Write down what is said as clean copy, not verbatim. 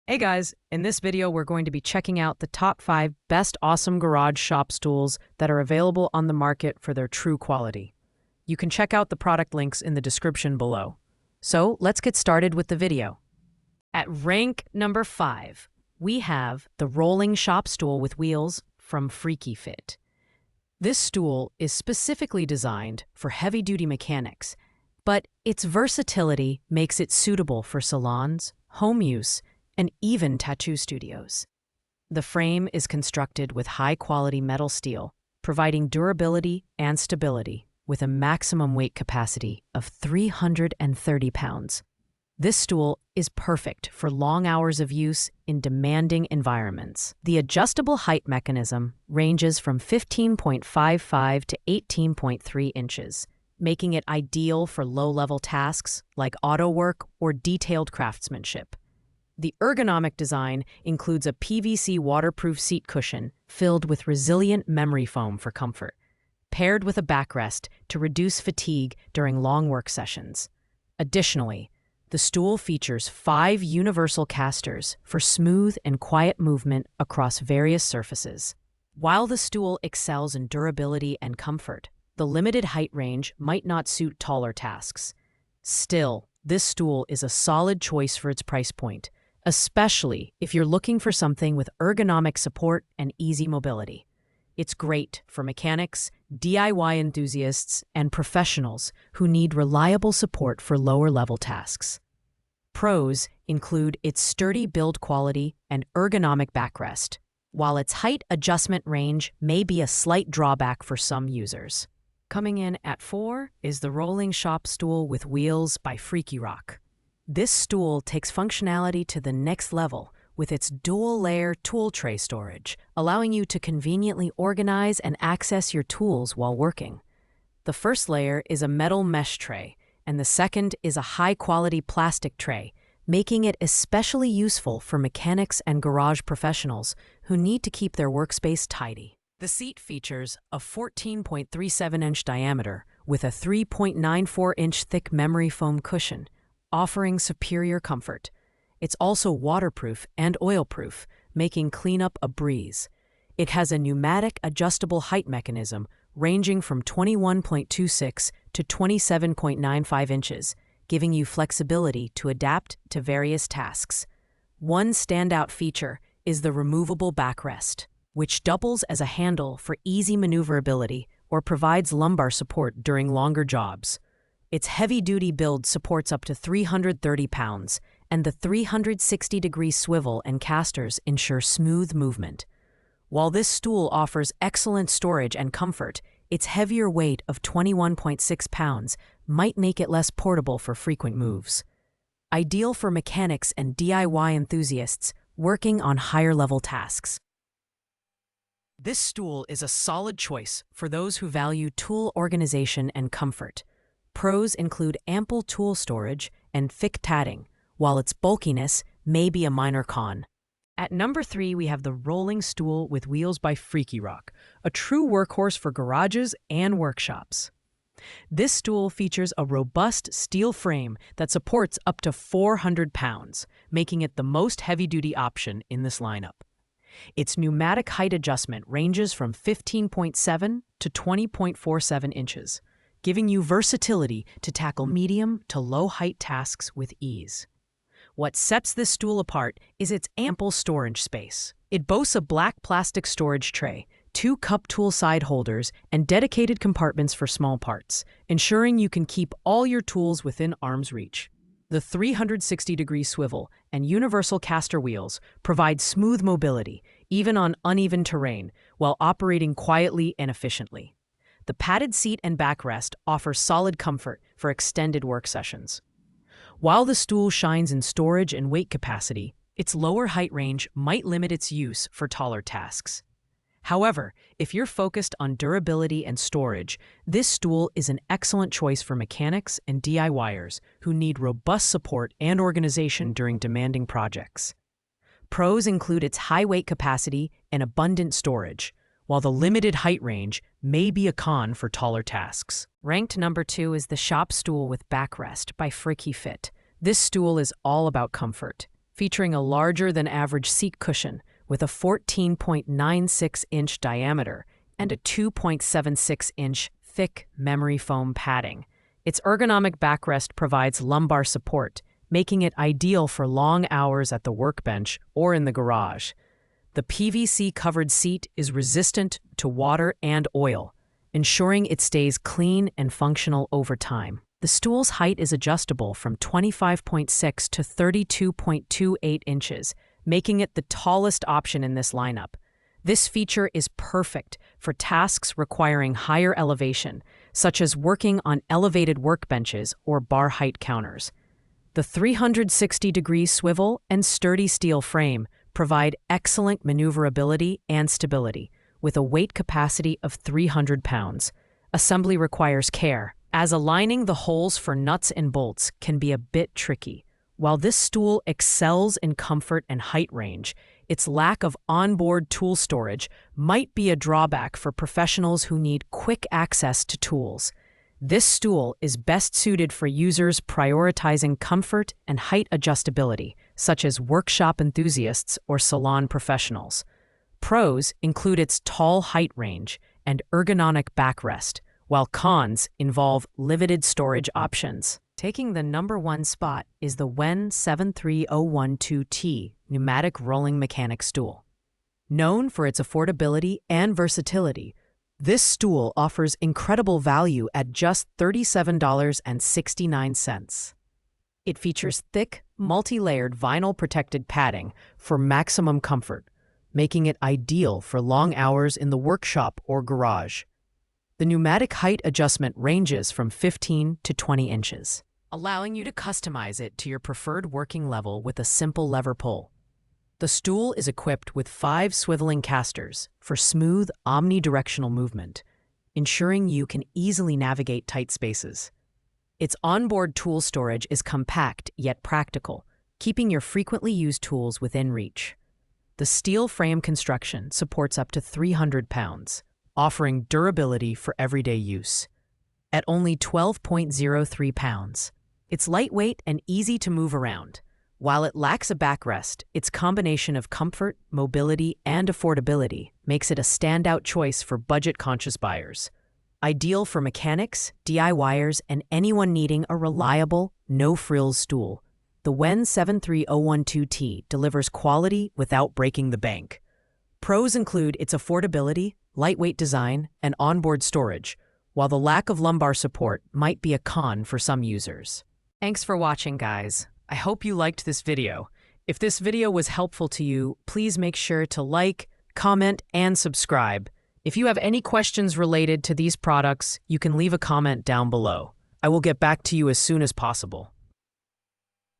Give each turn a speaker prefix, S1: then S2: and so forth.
S1: Hey guys, in this video we're going to be checking out the top 5 best awesome garage shop stools that are available on the market for their true quality. You can check out the product links in the description below. So let's get started with the video. At rank number 5, we have the rolling shop stool with wheels from Freaky Fit. This stool is specifically designed for heavy-duty mechanics, but its versatility makes it suitable for salons, home use, and even tattoo studios. The frame is constructed with high-quality metal steel, providing durability and stability with a maximum weight capacity of 330 pounds. This stool is perfect for long hours of use in demanding environments. The adjustable height mechanism ranges from 15.55 to 18.3 inches, making it ideal for low-level tasks like auto work or detailed craftsmanship. The ergonomic design includes a PVC waterproof seat cushion filled with resilient memory foam for comfort, paired with a backrest to reduce fatigue during long work sessions. Additionally, the stool features 5 universal casters for smooth and quiet movement across various surfaces. While the stool excels in durability and comfort, the limited height range might not suit taller tasks. Still, this stool is a solid choice for its price point, especially if you're looking for something with ergonomic support and easy mobility. It's great for mechanics, DIY enthusiasts, and professionals who need reliable support for lower-level tasks. Pros include its sturdy build quality and ergonomic backrest, while its height adjustment range may be a slight drawback for some users. Coming in at 4 is the Rolling Shop Stool with Wheels by Freaky Rock. This stool takes functionality to the next level with its dual-layer tool tray storage, allowing you to conveniently organize and access your tools while working. The first layer is a metal mesh tray, and the second is a high-quality plastic tray, making it especially useful for mechanics and garage professionals who need to keep their workspace tidy. The seat features a 14.37-inch diameter with a 3.94-inch thick memory foam cushion, offering superior comfort. It's also waterproof and oil-proof, making cleanup a breeze. It has a pneumatic adjustable height mechanism ranging from 21.26 to 27.95 inches, giving you flexibility to adapt to various tasks. One standout feature is the removable backrest, which doubles as a handle for easy maneuverability or provides lumbar support during longer jobs. Its heavy-duty build supports up to 330 pounds, and the 360-degree swivel and casters ensure smooth movement. While this stool offers excellent storage and comfort, its heavier weight of 21.6 pounds might make it less portable for frequent moves. Ideal for mechanics and DIY enthusiasts working on higher-level tasks. This stool is a solid choice for those who value tool organization and comfort. Pros include ample tool storage and thick tatting, while its bulkiness may be a minor con. At number 3, we have the Rolling Stool with Wheels by Freaky Rock, a true workhorse for garages and workshops. This stool features a robust steel frame that supports up to 400 pounds, making it the most heavy-duty option in this lineup. Its pneumatic height adjustment ranges from 15.7 to 20.47 inches, giving you versatility to tackle medium to low-height tasks with ease. What sets this stool apart is its ample storage space. It boasts a black plastic storage tray, 2 cup tool side holders, and dedicated compartments for small parts, ensuring you can keep all your tools within arm's reach. The 360-degree swivel and universal caster wheels provide smooth mobility, even on uneven terrain, while operating quietly and efficiently. The padded seat and backrest offer solid comfort for extended work sessions. While the stool shines in storage and weight capacity, its lower height range might limit its use for taller tasks. However, if you're focused on durability and storage, this stool is an excellent choice for mechanics and DIYers who need robust support and organization during demanding projects. Pros include its high weight capacity and abundant storage, while the limited height range may be a con for taller tasks. Ranked number 2 is the Shop Stool with Backrest by Freaky Fit. This stool is all about comfort, featuring a larger-than-average seat cushion with a 14.96-inch diameter and a 2.76-inch thick memory foam padding. Its ergonomic backrest provides lumbar support, making it ideal for long hours at the workbench or in the garage. The PVC-covered seat is resistant to water and oil, ensuring it stays clean and functional over time. The stool's height is adjustable from 25.6 to 32.28 inches, making it the tallest option in this lineup. This feature is perfect for tasks requiring higher elevation, such as working on elevated workbenches or bar height counters. The 360-degree swivel and sturdy steel frame provide excellent maneuverability and stability, with a weight capacity of 300 pounds. Assembly requires care, as aligning the holes for nuts and bolts can be a bit tricky. While this stool excels in comfort and height range, its lack of onboard tool storage might be a drawback for professionals who need quick access to tools. This stool is best suited for users prioritizing comfort and height adjustability, such as workshop enthusiasts or salon professionals. Pros include its tall height range and ergonomic backrest, while cons involve limited storage options. Taking the number 1 spot is the WEN 73012T pneumatic rolling mechanic stool. Known for its affordability and versatility, this stool offers incredible value at just $37.69. It features thick, multi-layered vinyl-protected padding for maximum comfort, making it ideal for long hours in the workshop or garage. The pneumatic height adjustment ranges from 15 to 20 inches, allowing you to customize it to your preferred working level with a simple lever pull. The stool is equipped with 5 swiveling casters for smooth, omnidirectional movement, ensuring you can easily navigate tight spaces. Its onboard tool storage is compact yet practical, keeping your frequently used tools within reach. The steel frame construction supports up to 300 pounds, offering durability for everyday use. At only 12.03 pounds, it's lightweight and easy to move around. While it lacks a backrest, its combination of comfort, mobility, and affordability makes it a standout choice for budget-conscious buyers. Ideal for mechanics, DIYers, and anyone needing a reliable, no-frills stool, the WEN 73012T delivers quality without breaking the bank. Pros include its affordability, lightweight design, and onboard storage, while the lack of lumbar support might be a con for some users. Thanks for watching, guys. I hope you liked this video. If this video was helpful to you, please make sure to like, comment, and subscribe. If you have any questions related to these products, you can leave a comment down below. I will get back to you as soon as possible.